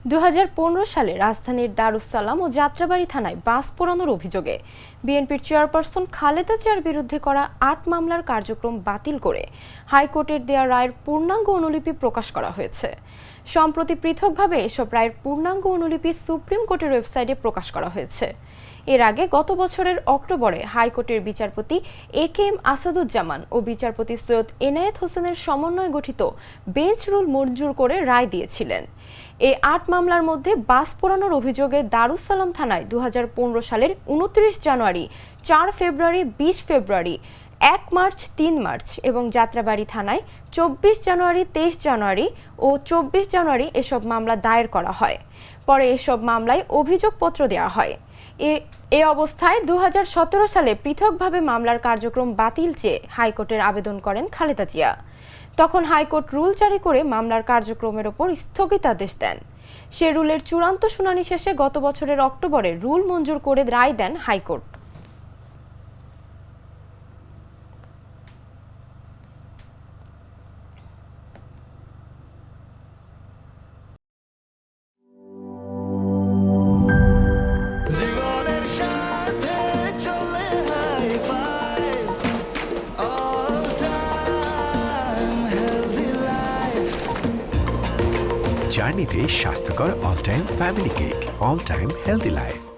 2015 সালে রাজধানীর দারুস সালাম ও যাত্রাবাড়ী থানায় বাস পোড়ানোর অভিযোগে বিএনপির চেয়ারপারসন খালেদা জিয়ার বিরুদ্ধে করা 8 মামলার কার্যক্রম বাতিল করে হাইকোর্টের দেয়া রায়ের পূর্ণাঙ্গ অনুলিপি প্রকাশ করা হয়েছে। সম্প্রতি পৃথকভাবে এসব রায়ের পূর্ণাঙ্গ অনুলিপি সুপ্রিম কোর্টের ওয়েবসাইটে প্রকাশ করা হয়েছে। এর আগে গত বছরের অক্টোবরে হাইকোর্টের বিচারপতি এ.কে.এম. আসাদুজ্জামান ও বিচারপতি সৈয়দ এনায়েত হোসেনের সমন্বয়ে গঠিত বেঞ্চ রুল মঞ্জুর করে রায় দিয়েছিলেন। এই 8 মামলার মধ্যে বাস পোড়ানোর অভিযোগে দারুস সালাম থানায় 2015 সালের 29 জানুয়ারি, 4 ফেব্রুয়ারি, 20 ফেব্রুয়ারি, 1 মার্চ, 3 মার্চ এবং যাত্রাবাড়ী থানায় 24 জানুয়ারি, 23 জানুয়ারি ও 24 জানুয়ারি এসব মামলা দায়ের করা হয়। পরে এসব মামলায় অভিযোগপত্র দেওয়া হয়। এ অবস্থায় 2017 সালে পৃথকভাবে মামলার কার্যক্রম বাতিল চেয়ে হাইকোর্টের আবেদন করেন খালেদা জিয়া। তখন হাইকোর্ট রুল জারি করে মামলার কার্যক্রমের ওপর স্থগিতাদেশ দেন। সে রুলের চূড়ান্ত শুনানি শেষে গত বছরের অক্টোবরে রুল মঞ্জুর করে রায় দেন হাইকোর্ট। জার্নিতে স্বাস্থ্যকর all time family cake, all time healthy life.